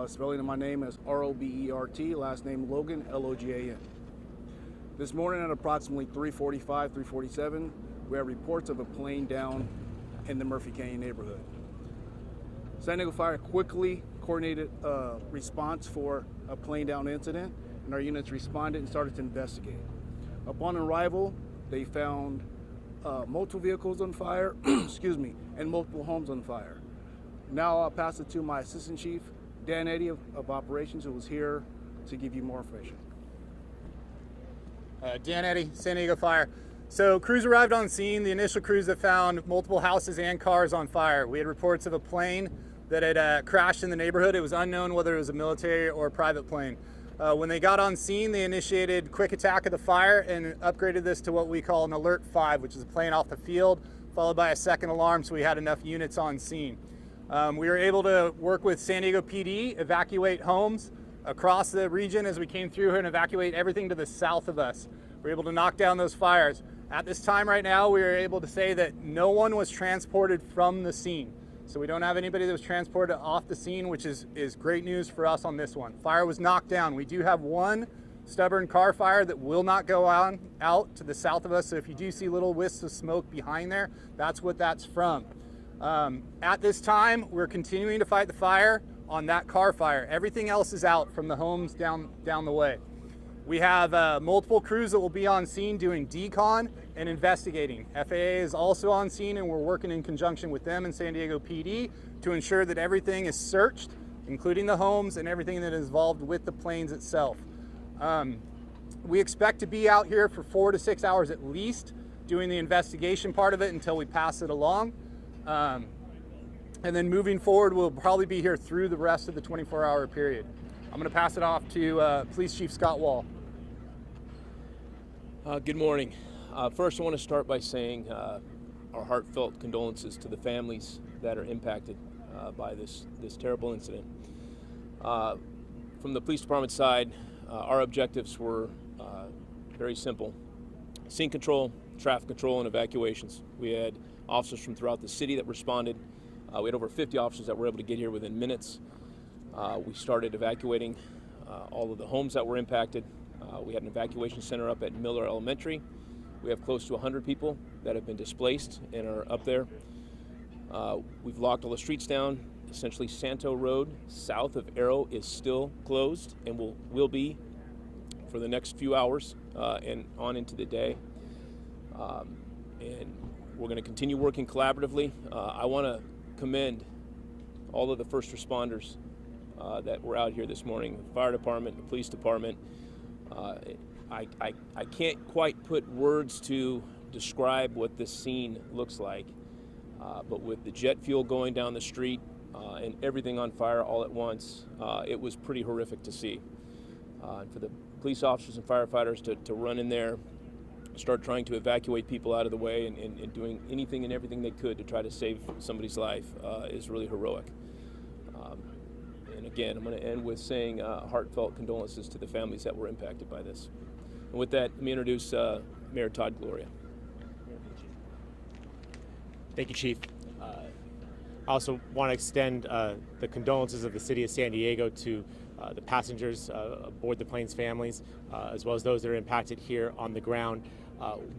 Spelling of my name is R-O-B-E-R-T, last name Logan, L-O-G-A-N. This morning at approximately 3:45, 3:47, we have reports of a plane down in the Murphy Canyon neighborhood. San Diego Fire quickly coordinated a response for a plane down incident, and our units responded and started to investigate. Upon arrival, they found multiple vehicles on fire, excuse me, and multiple homes on fire. Now I'll pass it to my Assistant Chief, Dan Eddy of Operations, who was here to give you more information. Dan Eddy, San Diego Fire. So crews arrived on scene. The initial crews that found multiple houses and cars on fire. We had reports of a plane that had crashed in the neighborhood. It was unknown whether it was a military or a private plane. When they got on scene, they initiated quick attack of the fire and upgraded this to what we call an Alert 5, which is a plane off the field, followed by a second alarm, so we had enough units on scene. We were able to work with San Diego PD, evacuate homes across the region as we came through here and evacuate everything to the south of us. We were able to knock down those fires. At this time right now, we were able to say that no one was transported from the scene. So we don't have anybody that was transported off the scene, which is great news for us on this one. Fire was knocked down. We do have one stubborn car fire that will not go out to the south of us. So if you do see little wisps of smoke behind there, that's what that's from. At this time, we're continuing to fight the fire on that car fire. Everything else is out from the homes down the way. We have multiple crews that will be on scene doing decon and investigating. FAA is also on scene, and we're working in conjunction with them and San Diego PD to ensure that everything is searched, including the homes and everything that is involved with the planes itself. We expect to be out here for 4 to 6 hours at least doing the investigation part of it until we pass it along. And then moving forward, we'll probably be here through the rest of the 24-hour period. I'm going to pass it off to Police Chief Scott Wall. Good morning. First, I want to start by saying our heartfelt condolences to the families that are impacted by this terrible incident. From the police department side, our objectives were very simple: scene control, traffic control, and evacuations. We had officers from throughout the city that responded. We had over 50 officers that were able to get here within minutes. We started evacuating all of the homes that were impacted. We had an evacuation center up at Miller Elementary. We have close to 100 people that have been displaced and are up there. We've locked all the streets down. Essentially, Santo Road south of Arrow is still closed and will be for the next few hours and on into the day. And we're going to continue working collaboratively. I want to commend all of the first responders that were out here this morning: the fire department, the police department. I can't quite put words to describe what this scene looks like, but with the jet fuel going down the street and everything on fire all at once, it was pretty horrific to see. And for the police officers and firefighters to run in there, start trying to evacuate people out of the way and doing anything and everything they could to try to save somebody's life is really heroic. And again, I'm going to end with saying heartfelt condolences to the families that were impacted by this. And with that, let me introduce Mayor Todd Gloria. Thank you, Chief. I also want to extend the condolences of the City of San Diego to the passengers aboard the plane's families, as well as those that are impacted here on the ground.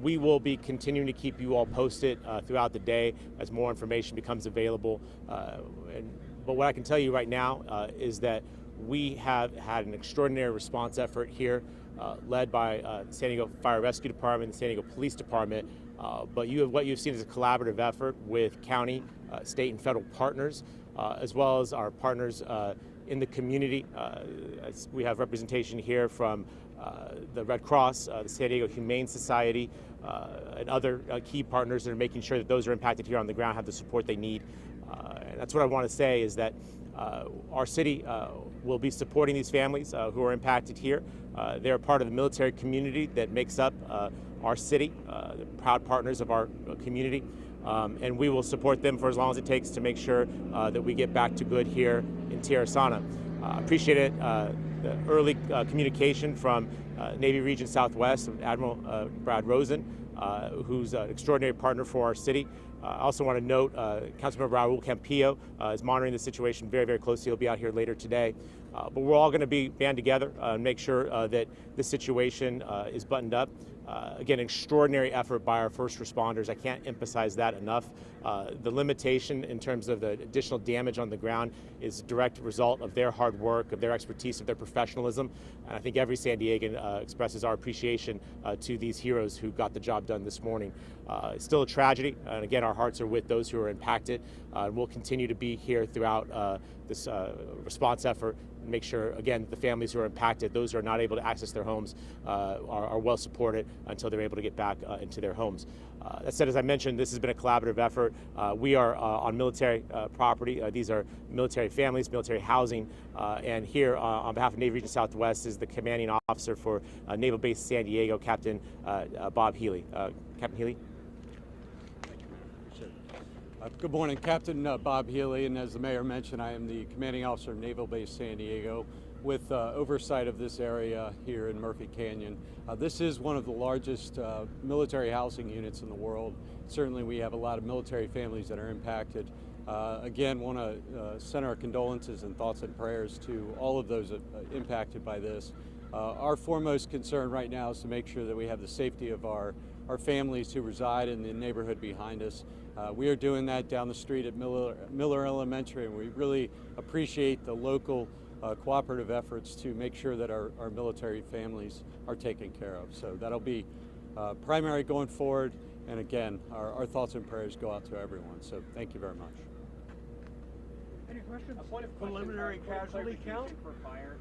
We will be continuing to keep you all posted throughout the day as more information becomes available. But what I can tell you right now is that we have had an extraordinary response effort here, led by the San Diego Fire Rescue Department, the San Diego Police Department. But what you've seen is a collaborative effort with county, state, and federal partners, as well as our partners in the community. We have representation here from the Red Cross, the San Diego Humane Society, and other key partners that are making sure that those who are impacted here on the ground have the support they need. And that's what I want to say is that our city will be supporting these families who are impacted here. They're part of the military community that makes up our city, the proud partners of our community. And we will support them for as long as it takes to make sure that we get back to good here in Tierra Sana. Appreciate it, the early communication from Navy Region Southwest, Admiral Brad Rosen, who's an extraordinary partner for our city. I also want to note Councilmember Raul Campillo is monitoring the situation very, very closely. He'll be out here later today. But we're all going to be band together and make sure that this situation is buttoned up. Again, extraordinary effort by our first responders. I can't emphasize that enough. The limitation in terms of the additional damage on the ground is a direct result of their hard work, of their expertise, of their professionalism. And I think every San Diegan expresses our appreciation to these heroes who got the job done this morning. It's still a tragedy, and again, our hearts are with those who are impacted. We'll continue to be here throughout this response effort. Make sure, again, the families who are impacted, those who are not able to access their homes, are well supported until they're able to get back into their homes. That said, as I mentioned, this has been a collaborative effort. We are on military property. These are military families, military housing, and here on behalf of Navy Region Southwest is the commanding officer for Naval Base San Diego, Captain Bob Healy. Captain Healy? Good morning, Captain Bob Healy, and as the mayor mentioned, I am the commanding officer of Naval Base San Diego with oversight of this area here in Murphy Canyon. This is one of the largest military housing units in the world. Certainly we have a lot of military families that are impacted. Again, want to send our condolences and thoughts and prayers to all of those impacted by this. Our foremost concern right now is to make sure that we have the safety of our families who reside in the neighborhood behind us. We are doing that down the street at Miller Elementary, and we really appreciate the local cooperative efforts to make sure that our military families are taken care of. So that'll be primary going forward, and again, our thoughts and prayers go out to everyone. So thank you very much. Any questions? A point of Preliminary casualty count for fire.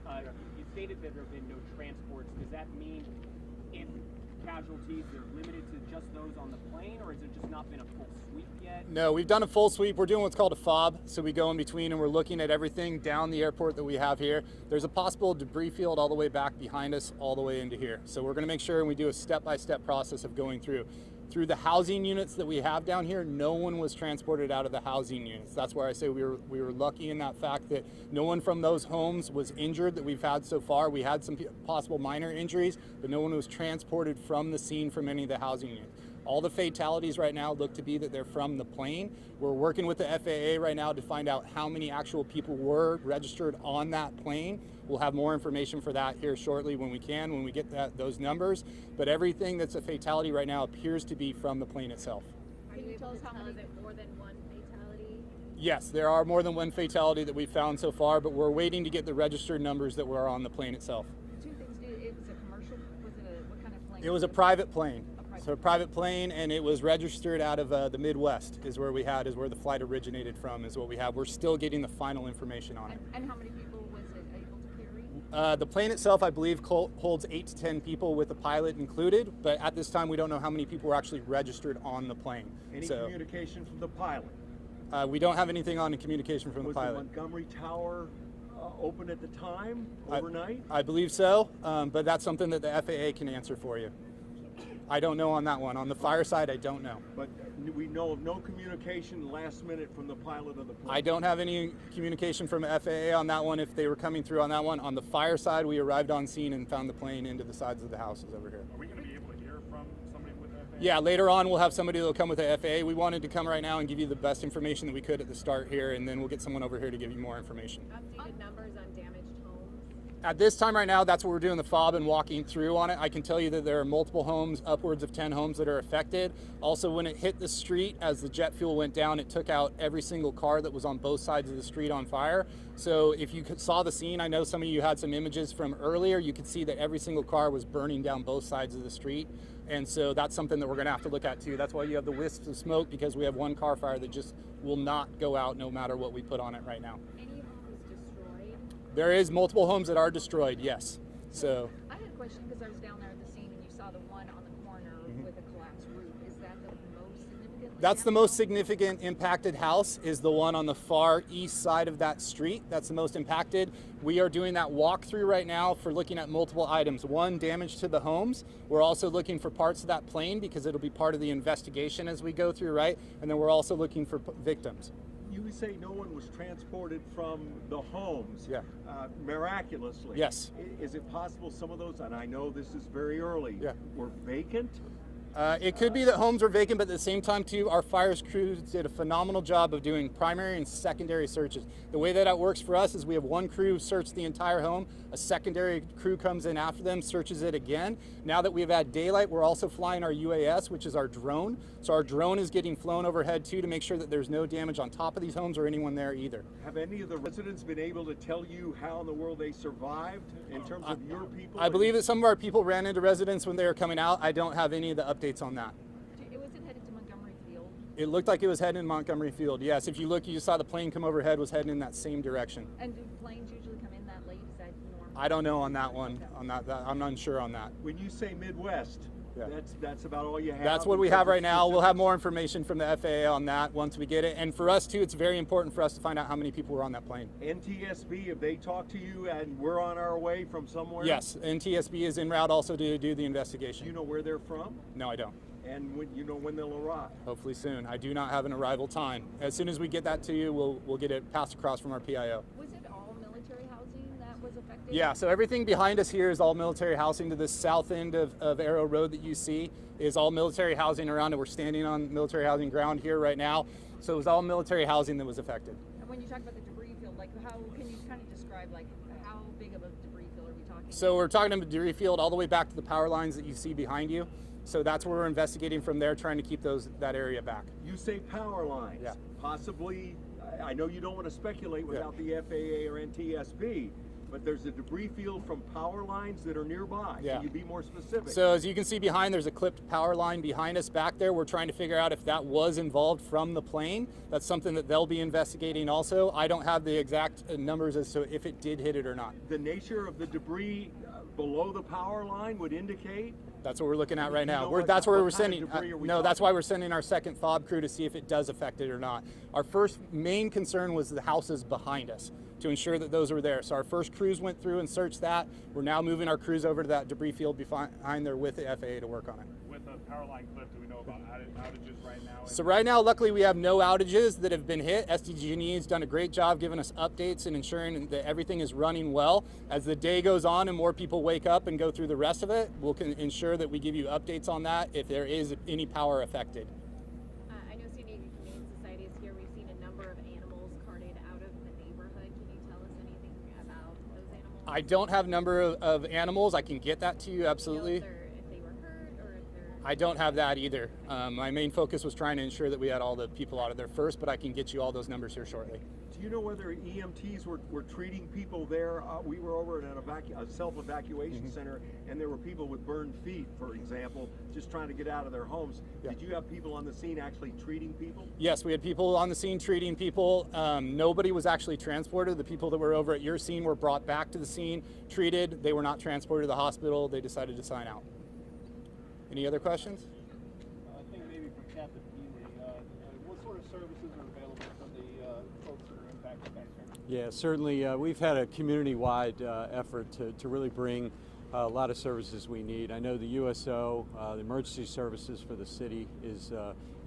You stated that there have been no transports. Does that mean if casualties are limited to just those on the plane, or has it just not been a full sweep yet? No, we've done a full sweep. We're doing what's called a fob. So we go in between and we're looking at everything down the airport that we have here. There's a possible debris field all the way back behind us, all the way into here. So we're going to make sure and we do a step-by-step process of going through. Through the housing units that we have down here, no one was transported out of the housing units. That's where I say we were lucky in that fact that no one from those homes was injured that we've had so far. We had some possible minor injuries, but no one was transported from the scene from any of the housing units. All the fatalities right now look to be that they're from the plane. We're working with the FAA right now to find out how many actual people were registered on that plane. We'll have more information for that here shortly when we get those numbers. But everything that's a fatality right now appears to be from the plane itself. Can you tell us how many? Is it more than one fatality? Yes, there are more than one fatality that we've found so far, but we're waiting to get the registered numbers that were on the plane itself. Two things. It was a commercial. What kind of plane? It was a private plane. So a private plane, and it was registered out of the Midwest is where the flight originated from, is what we have. We're still getting the final information on it. And how many people was it able to carry? The plane itself, I believe, holds 8 to 10 people with the pilot included, but at this time we don't know how many people were actually registered on the plane. Any communication from the pilot? We don't have anything on the communication from the pilot. Was the Montgomery Tower open at the time, overnight? I believe so, but that's something that the FAA can answer for you. I don't know on that one. On the fire side, I don't know. But we know of no communication last minute from the pilot of the plane? I don't have any communication from FAA on that one if they were coming through on that one. On the fire side, we arrived on scene and found the plane into the sides of the houses over here. Are we going to be able to hear from somebody with FAA? Yeah, later on we'll have somebody that'll come with the FAA. We wanted to come right now and give you the best information that we could at the start here, and then we'll get someone over here to give you more information. Updated numbers on damaged homes? At this time right now, that's what we're doing the fob and walking through on it. I can tell you that there are multiple homes, upwards of 10 homes that are affected. Also, when it hit the street, as the jet fuel went down, it took out every single car that was on both sides of the street on fire. So if you saw the scene, I know some of you had some images from earlier, you could see that every single car was burning down both sides of the street. And so that's something that we're gonna have to look at too. That's why you have the wisps of smoke, because we have one car fire that just will not go out no matter what we put on it right now. Any homes destroyed? There is multiple homes that are destroyed, yes. So I had a question because I was down there at the scene and you saw the one on the corner with a collapsed roof. Is that the most significant? that's the most significant impacted house, is the one on the far east side of that street. That's the most impacted. We are doing that walkthrough right now for looking at multiple items. One, damage to the homes. We're also looking for parts of that plane because it'll be part of the investigation as we go through, right? And then we're also looking for victims. You say no one was transported from the homes, Yeah. Miraculously. Yes. Is it possible some of those, and I know this is very early, Yeah. were vacant? It could be that homes were vacant, but at the same time too, our fires crews did a phenomenal job of doing primary and secondary searches. The way that works for us is we have one crew search the entire home, a secondary crew comes in after them, searches it again. Now that we've had daylight, we're also flying our UAS, which is our drone. So our drone is getting flown overhead too to make sure that there's no damage on top of these homes or anyone there either. Have any of the residents been able to tell you how in the world they survived in terms of your people? I believe that some of our people ran into residents when they were coming out. I don't have any of the updates on that. Was it headed to Montgomery Field? It looked like it was heading in Montgomery Field. Yes, if you look, you saw the plane come overhead was heading in that same direction. And do planes usually come in that late? Is that normal? I don't know on that one. On that I'm unsure on that. When you say Midwest, Yeah. that's about all you have? That's what we have right now. We'll have more information from the FAA on that once we get it. And for us too, it's very important for us to find out how many people were on that plane. NTSB, have they talked to you and we're on our way from somewhere? Yes, NTSB is en route also to do the investigation. Do you know where they're from? No, I don't. And you know when they'll arrive? Hopefully soon. I do not have an arrival time. As soon as we get that to you, we'll get it passed across from our PIO. Was it all military housing that was affected? Yeah, so everything behind us here is all military housing. To the south end of Arrow Road that you see is all military housing around it. We're standing on military housing ground here right now. So it was all military housing that was affected. And when you talk about the debris field, like how can you kind of describe like how big of a debris field are we talking? So we're talking about the debris field all the way back to the power lines that you see behind you. So that's where we're investigating from there, trying to keep that area back. You say power lines. Yeah. Possibly, I know you don't want to speculate without the FAA or NTSB, but there's a debris field from power lines that are nearby. Yeah. Can you be more specific? So as you can see behind, there's a clipped power line behind us back there. We're trying to figure out if that was involved from the plane. That's something that they'll be investigating also. I don't have the exact numbers as to if it did hit it or not. The nature of the debris below the power line would indicate? That's what we're looking at right now. know that's what where we're kind of sending. debris are we No, that's talking why we're sending our second FOB crew to see if it does affect it or not. Our first main concern was the houses behind us to ensure that those were there. So our first crews went through and searched that. We're now moving our crews over to that debris field behind there with the FAA to work on it. With the power line clip, do we know about outages right now? So right now, luckily, we have no outages that have been hit. SDG&E has done a great job giving us updates and ensuring that everything is running well. As the day goes on and more people wake up and go through the rest of it, we'll ensure that we give you updates on that if there is any power affected. I know San Diego Humane Society is here. We've seen a number of animals carted out of the neighborhood. Can you tell us anything about those animals? I don't have number of animals. I can get that to you, absolutely. If they were hurt or if they're... I don't have that either. My main focus was trying to ensure that we had all the people out of there first, but I can get you all those numbers here shortly. Do you know whether EMTs were treating people there? We were over at a self-evacuation center, and there were people with burned feet, for example, just trying to get out of their homes. Yeah. Did you have people on the scene actually treating people? Yes, we had people on the scene treating people. Nobody was actually transported. The people that were over at your scene were brought back to the scene, treated. They were not transported to the hospital. They decided to sign out. Any other questions? I think maybe for Captain Healy, what sort of services are available for the folks that are impacted back there? Yeah, certainly we've had a community-wide effort to really bring a lot of services we need. I know the USO, the emergency services for the city is,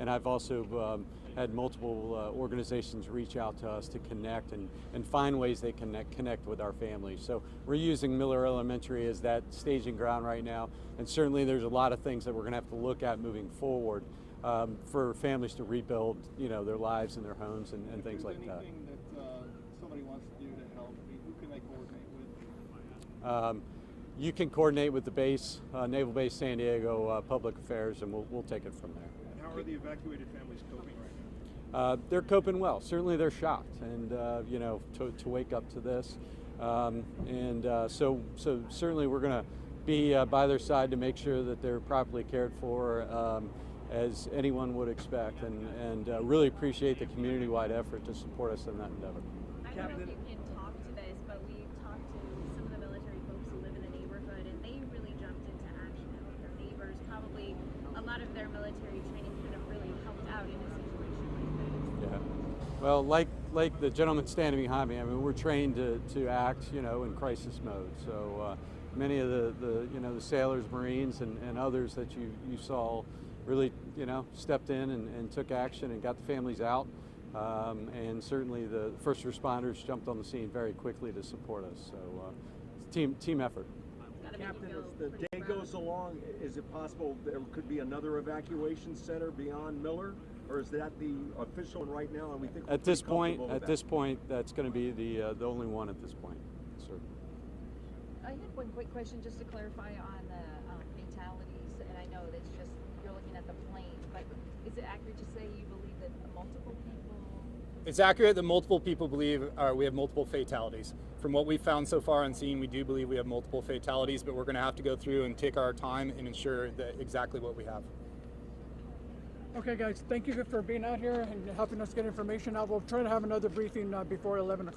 and I've also had multiple organizations reach out to us to connect and find ways they can connect with our families. So we're using Miller Elementary as that staging ground right now, and certainly there's a lot of things that we're going to have to look at moving forward for families to rebuild, their lives and their homes and things like that. Anything that somebody wants to do to help, who can they coordinate with? You can coordinate with the base, Naval Base San Diego Public Affairs, and we'll take it from there. And how are the evacuated families coping right now? They're coping well. Certainly they're shocked, and to wake up to this, so certainly we're going to be by their side to make sure that they're properly cared for, as anyone would expect, and really appreciate the community-wide effort to support us in that endeavor. I don't know if you can talk to this, but we've talked to some of the military folks who live in the neighborhood, and they really jumped into action with their neighbors. Probably a lot of their military training could have really helped out in a situation like this. Yeah. Well, like the gentleman standing behind me, I mean, we're trained to act, in crisis mode. So many of the sailors, Marines, and others that you saw really, stepped in and took action and got the families out. And certainly the first responders jumped on the scene very quickly to support us. So team effort. Captain, as the day goes along, is it possible there could be another evacuation center beyond Miller? Or is that the official one right now? And we think at this point, that's going to be the only one at this point, sir. I had one quick question just to clarify on the fatalities, and I know that's just you're looking at the planes, but is it accurate to say you believe that multiple people? It's accurate that multiple people believe we have multiple fatalities. From what we've found so far on scene, we do believe we have multiple fatalities, but we're going to have to go through and take our time and ensure that exactly what we have. Okay, guys, thank you for being out here and helping us get information out. We'll try to have another briefing before 11 o'clock.